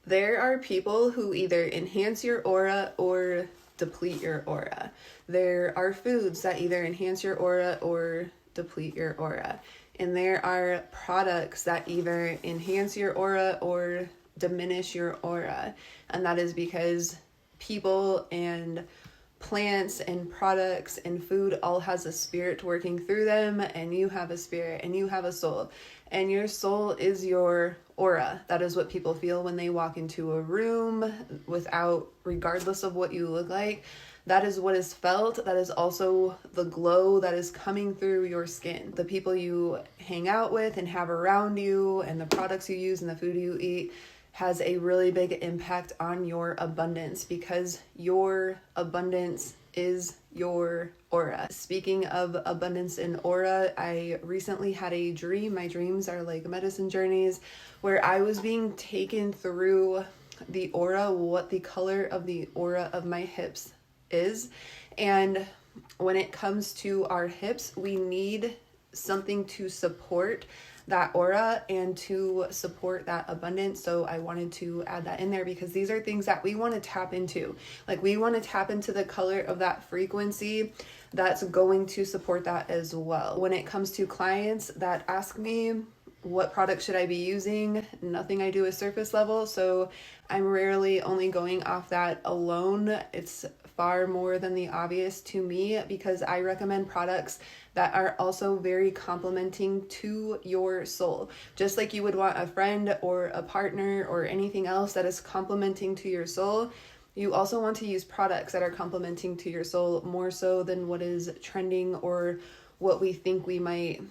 There are people who either enhance your aura or deplete your aura. There are foods that either enhance your aura or deplete your aura. And there are products that either enhance your aura or diminish your aura. And that is because people and plants and products and food all has a spirit working through them, and you have a spirit and you have a soul, and your soul is your aura. That is what people feel when they walk into a room, regardless of what you look like. That is what is felt. That is also the glow that is coming through your skin. The people you hang out with and have around you, and the products you use and the food you eat, has a really big impact on your abundance, because your abundance is your aura. Speaking of abundance and aura, I recently had a dream. My dreams are like medicine journeys, where I was being taken through the aura, what the color of the aura of my hips is. And when it comes to our hips, we need something to support that aura and to support that abundance. So I wanted to add that in there, because these are things that we want to tap into. Like, we want to tap into the color of that frequency that's going to support that as well. When it comes to clients that ask me, what product should I be using? Nothing I do is surface level, so I'm rarely only going off that alone. It's far more than the obvious to me, because I recommend products that are also very complementing to your soul. Just like you would want a friend or a partner or anything else that is complementing to your soul, you also want to use products that are complementing to your soul, more so than what is trending or what we think we might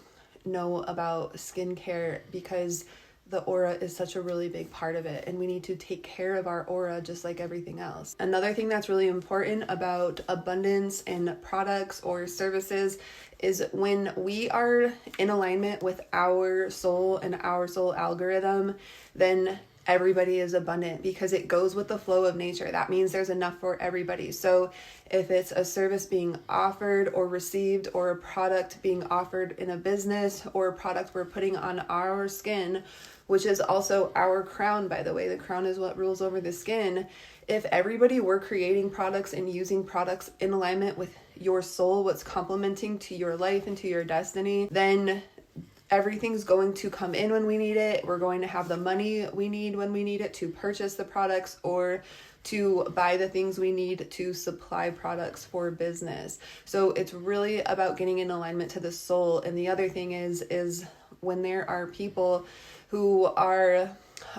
know about skincare, because the aura is such a really big part of it, and we need to take care of our aura just like everything else. Another thing that's really important about abundance and products or services is when we are in alignment with our soul and our soul algorithm, then everybody is abundant, because it goes with the flow of nature. That means there's enough for everybody. So if it's a service being offered or received, or a product being offered in a business, or a product we're putting on our skin, which is also our crown, by the way, the crown is what rules over the skin. If everybody were creating products and using products in alignment with your soul, what's complementing to your life and to your destiny, then everything's going to come in when we need it. We're going to have the money we need when we need it to purchase the products, or to buy the things we need to supply products for business. So it's really about getting in alignment to the soul. And the other thing is when there are people who are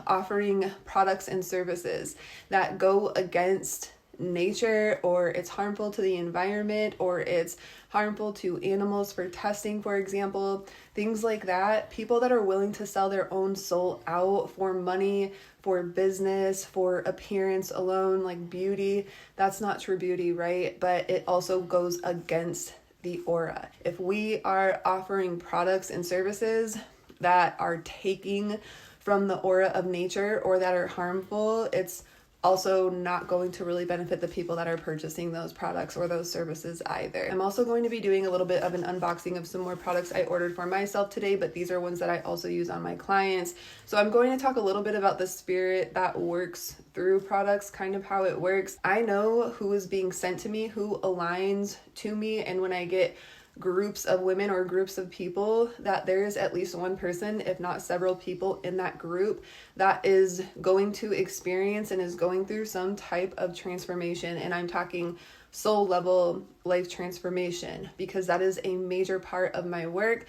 offering products and services that go against nature, or it's harmful to the environment, or it's harmful to animals for testing, for example, things like that. People that are willing to sell their own soul out for money, for business, for appearance alone, like beauty, that's not true beauty, right? But it also goes against the aura. If we are offering products and services that are taking from the aura of nature, or that are harmful, it's also not going to really benefit the people that are purchasing those products or those services either. I'm also going to be doing a little bit of an unboxing of some more products I ordered for myself today, but these are ones that I also use on my clients. So I'm going to talk a little bit about the spirit that works through products, kind of how it works. I know who is being sent to me, who aligns to me, and when I get groups of women or groups of people, that there is at least one person, if not several people in that group, that is going to experience and is going through some type of transformation. And I'm talking soul level life transformation, because that is a major part of my work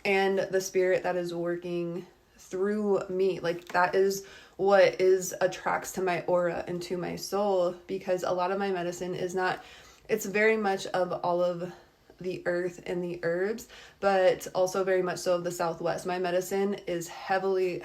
and the spirit that is working through me. Like, that is what attracts to my aura and to my soul, because a lot of my medicine is not, it's very much of all of the earth and the herbs, but also very much so of the Southwest. My medicine is heavily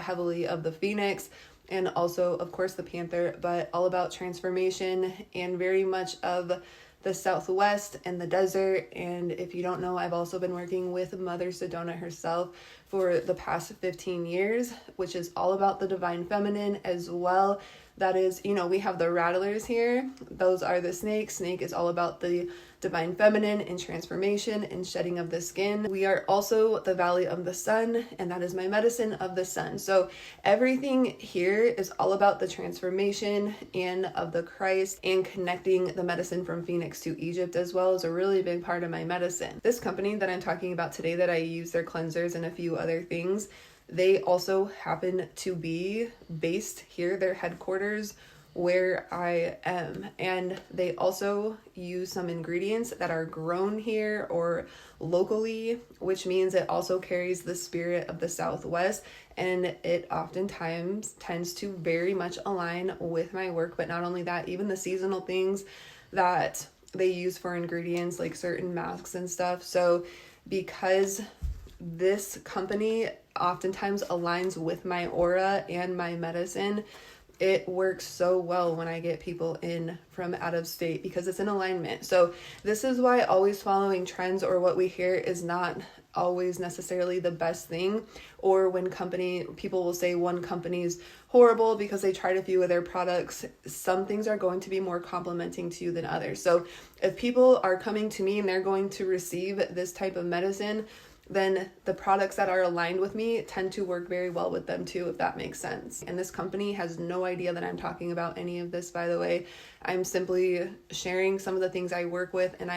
of the Phoenix, and also of course the Panther, but all about transformation and very much of the Southwest and the desert. And if you don't know, I've also been working with Mother Sedona herself for the past 15 years, which is all about the divine feminine as well. That is, we have the rattlers here. Those are the snakes. Snake is all about the divine feminine and transformation and shedding of the skin. We are also the valley of the sun, and that is my medicine of the sun. So everything here is all about the transformation and of the Christ, and connecting the medicine from Phoenix to Egypt as well is a really big part of my medicine. This company that I'm talking about today, that I use their cleansers and a few other things, they also happen to be based here, their headquarters where I am. And they also use some ingredients that are grown here or locally, which means it also carries the spirit of the Southwest. And it oftentimes tends to very much align with my work. But not only that, even the seasonal things that they use for ingredients, like certain masks and stuff. So because this company oftentimes aligns with my aura and my medicine, it works so well when I get people in from out of state, because it's in alignment. So this is why always following trends or what we hear is not always necessarily the best thing. Or when people will say one company's horrible because they tried a few of their products, some things are going to be more complimenting to you than others. So if people are coming to me and they're going to receive this type of medicine, then the products that are aligned with me tend to work very well with them too, if that makes sense. And this company has no idea that I'm talking about any of this, by the way. I'm simply sharing some of the things I work with, and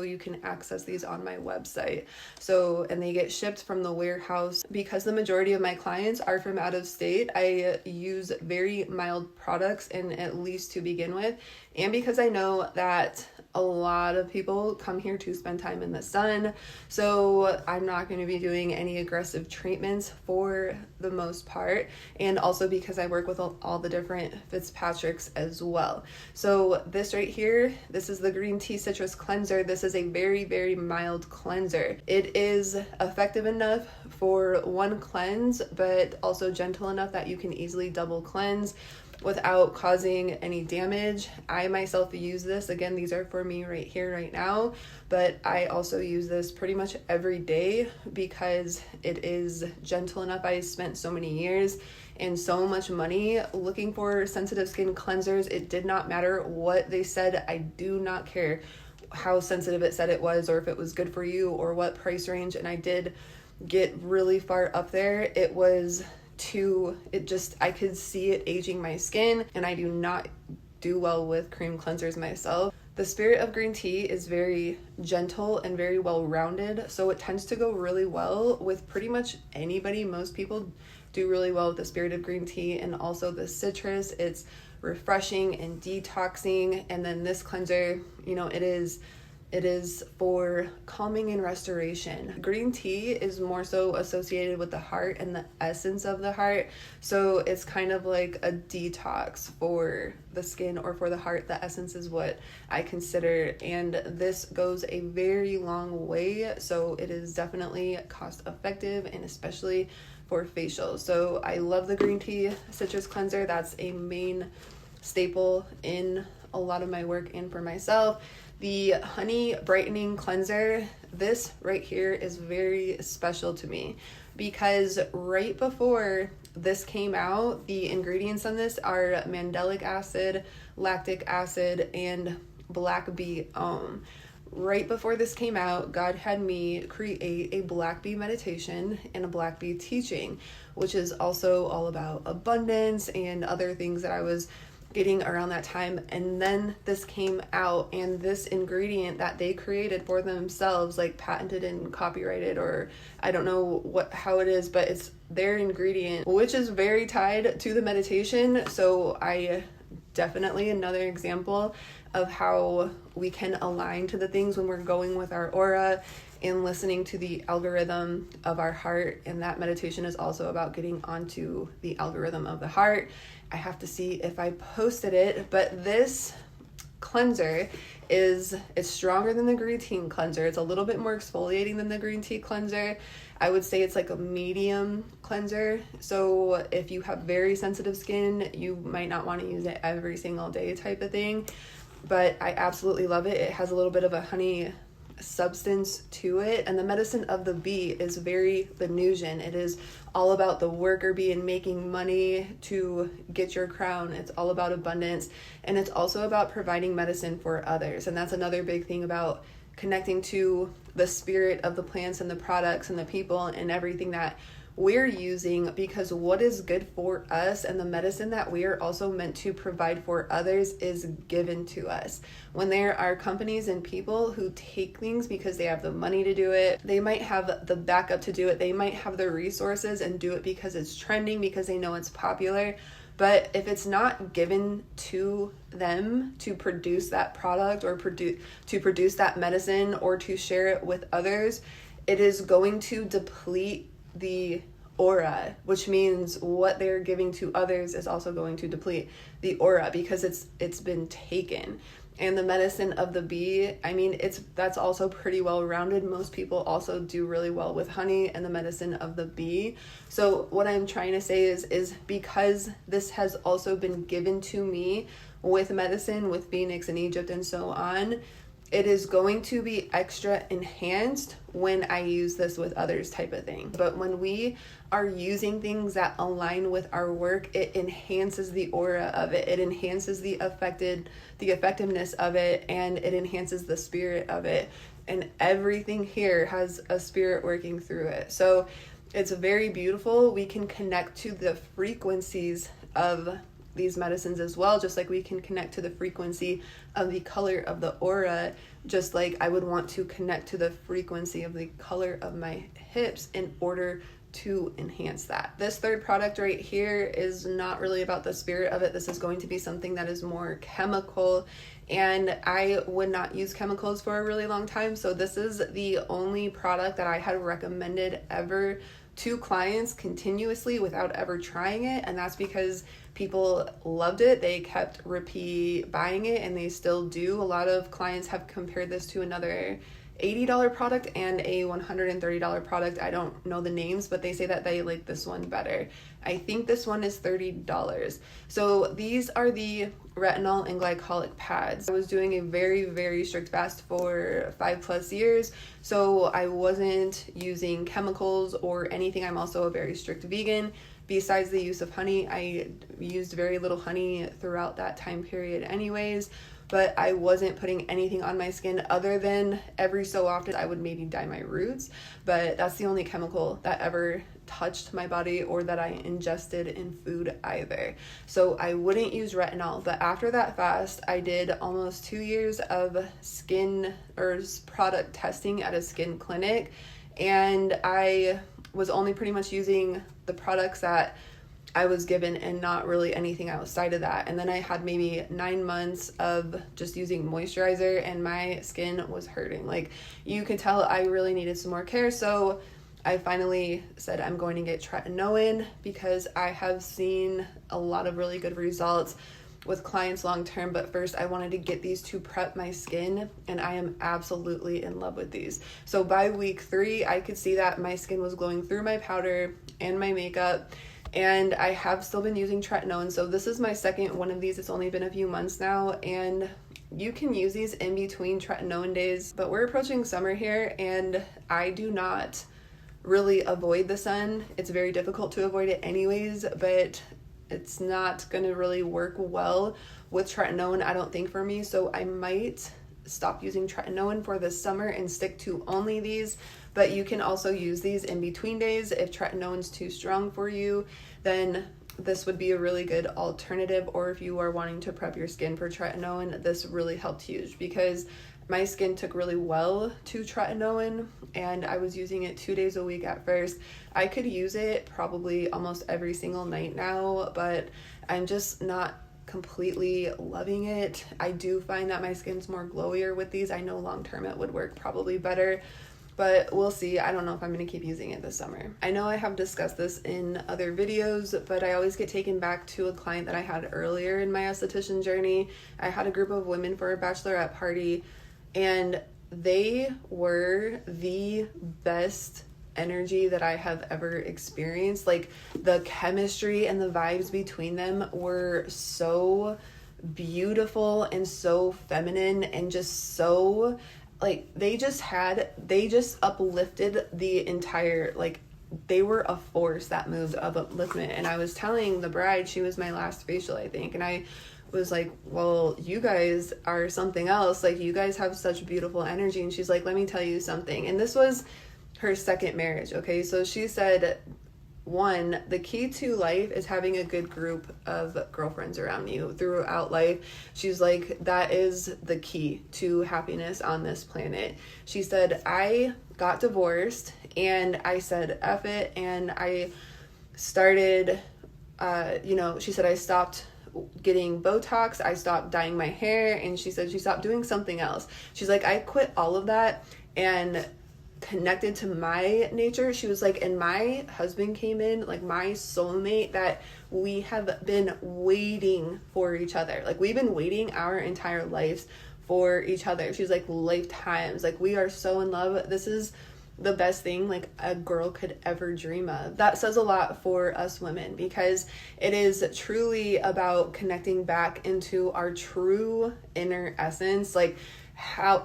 you can access these on my website. So, and they get shipped from the warehouse. Because the majority of my clients are from out of state, I use very mild products, and at least to begin with. And because I know that a lot of people come here to spend time in the sun, so I'm not going to be doing any aggressive treatments for the most part. And also because I work with all the different Fitzpatricks as well. So this right here, this is the green tea citrus cleanser. This is a very, very mild cleanser. It is effective enough for one cleanse, but also gentle enough that you can easily double cleanse without causing any damage. I myself use this. Again, these are for me right here, right now, but I also use this pretty much every day because it is gentle enough. I spent so many years and so much money looking for sensitive skin cleansers. It did not matter what they said. I do not care how sensitive it said it was, or if it was good for you, or what price range. And I did get really far up there. I could see it aging my skin, and I do not do well with cream cleansers myself. The spirit of green tea is very gentle and very well-rounded, so it tends to go really well with pretty much anybody. Most people do really well with the spirit of green tea, and also the citrus. It's refreshing and detoxing. And then this cleanser, it is for calming and restoration. Green tea is more so associated with the heart and the essence of the heart. So it's kind of like a detox for the skin or for the heart. The essence is what I consider. And this goes a very long way. So it is definitely cost effective, and especially for facials. So I love the green tea citrus cleanser. That's a main staple in a lot of my work and for myself. The honey brightening cleanser, this right here is very special to me because right before this came out, the ingredients on this are mandelic acid, lactic acid, and black bee om. Right before this came out, God had me create a black bee meditation and a black bee teaching, which is also all about abundance and other things that I was getting around that time. And then this came out, and this ingredient that they created for themselves, like patented and copyrighted, or I don't know how it is, but it's their ingredient, which is very tied to the meditation. So I definitely another example of how we can align to the things when we're going with our aura and listening to the algorithm of our heart. And that meditation is also about getting onto the algorithm of the heart. I have to see if I posted it, but this cleanser it's stronger than the green tea cleanser. It's a little bit more exfoliating than the green tea cleanser. I would say it's like a medium cleanser. So if you have very sensitive skin, you might not want to use it every single day type of thing, but I absolutely love it. It has a little bit of a honey substance to it. And the medicine of the bee is very Venusian. It is all about the worker bee and making money to get your crown. It's all about abundance, and it's also about providing medicine for others. And that's another big thing about connecting to the spirit of the plants and the products and the people and everything that we're using, because what is good for us and the medicine that we are also meant to provide for others is given to us. When there are companies and people who take things because they have the money to do it, they might have the backup to do it, they might have the resources and do it because it's trending, because they know it's popular. But if it's not given to them to produce that product or to produce that medicine or to share it with others, it is going to deplete the aura, which means what they're giving to others is also going to deplete the aura because it's been taken. And the medicine of the bee, I mean, that's also pretty well rounded. Most people also do really well with honey and the medicine of the bee. So what I'm trying to say is because this has also been given to me with medicine, with Phoenix and Egypt and so on, it is going to be extra enhanced when I use this with others type of thing. But when we are using things that align with our work, it enhances the aura of it. It enhances the effectiveness of it, and it enhances the spirit of it. And everything here has a spirit working through it. So it's very beautiful. We can connect to the frequencies of these medicines as well, just like we can connect to the frequency of the color of the aura, just like I would want to connect to the frequency of the color of my hips in order to enhance that. This third product right here is not really about the spirit of it. This is going to be something that is more chemical, and I would not use chemicals for a really long time. So this is the only product that I had recommended ever to clients continuously without ever trying it, and that's because people loved it. They kept repeat buying it, and they still do. A lot of clients have compared this to another $80 product and a $130 product. I don't know the names, but they say that they like this one better. I think this one is $30. So these are the retinol and glycolic pads. I was doing a very, very strict fast for 5+ years, so I wasn't using chemicals or anything. I'm also a very strict vegan. Besides the use of honey, I used very little honey throughout that time period anyways, but I wasn't putting anything on my skin other than every so often I would maybe dye my roots, but that's the only chemical that ever touched my body or that I ingested in food either. So I wouldn't use retinol. But after that fast, I did almost 2 years of skin or product testing at a skin clinic, and I was only pretty much using the products that I was given and not really anything outside of that. And then I had maybe 9 months of just using moisturizer, and my skin was hurting. Like, you could tell I really needed some more care. So I finally said I'm going to get tretinoin because I have seen a lot of really good results with clients long term. But first I wanted to get these to prep my skin, and I am absolutely in love with these. So by week 3, I could see that my skin was glowing through my powder and my makeup, and I have still been using tretinoin. So this is my second one of these. It's only been a few months now, and you can use these in between tretinoin days. But we're approaching summer here, and I do not really avoid the sun. It's very difficult to avoid it anyways, but it's not going to really work well with tretinoin, I don't think, for me. So I might stop using tretinoin for this summer and stick to only these. But you can also use these in between days. If tretinoin's too strong for you, then this would be a really good alternative. Or if you are wanting to prep your skin for tretinoin, this really helped huge, because my skin took really well to tretinoin, and I was using it 2 days a week at first. I could use it probably almost every single night now, but I'm just not completely loving it. I do find that my skin's more glowier with these. I know long term it would work probably better, but we'll see. I don't know if I'm going to keep using it this summer. I know I have discussed this in other videos, but I always get taken back to a client that I had earlier in my esthetician journey. I had a group of women for a bachelorette party, and they were the best energy that I have ever experienced. Like, the chemistry and the vibes between them were so beautiful and so feminine and just so like, they just uplifted the entire, like, they were a force that moved of upliftment. And I was telling the bride, she was my last facial, I think, and I was like, well, you guys are something else. Like, you guys have such beautiful energy. And she's like, let me tell you something. And this was her second marriage, okay? So she said, one, the key to life is having a good group of girlfriends around you throughout life. She's like, that is the key to happiness on this planet. She said, I got divorced and I said, F it. And I started, she said, I stopped getting Botox. I stopped dyeing my hair. And she said she stopped doing something else. She's like, I quit all of that and connected to my nature. She was like, and my husband came in, like my soulmate, that we have been waiting for each other. Like, we've been waiting our entire lives for each other. She's like, lifetimes. Like, we are so in love. This is the best thing like a girl could ever dream of. That says a lot for us women, because it is truly about connecting back into our true inner essence, like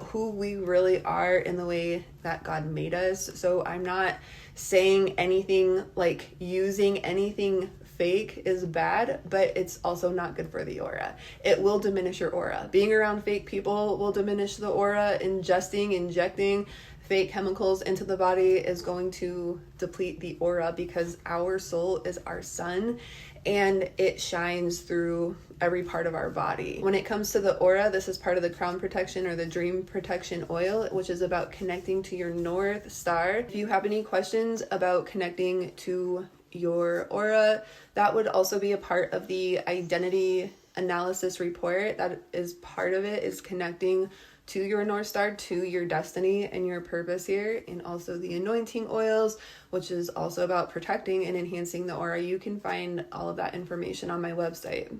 who we really are in the way that God made us. So I'm not saying anything like using anything fake is bad, but it's also not good for the aura. It will diminish your aura. Being around fake people will diminish the aura. Injecting fake chemicals into the body is going to deplete the aura, because our soul is our sun and it shines through every part of our body. When it comes to the aura, this is part of the crown protection or the dream protection oil, which is about connecting to your North Star. If you have any questions about connecting to your aura, that would also be a part of the identity analysis report. That is part of it, is connecting to your North Star, to your destiny and your purpose here. And also the anointing oils, which is also about protecting and enhancing the aura. You can find all of that information on my website.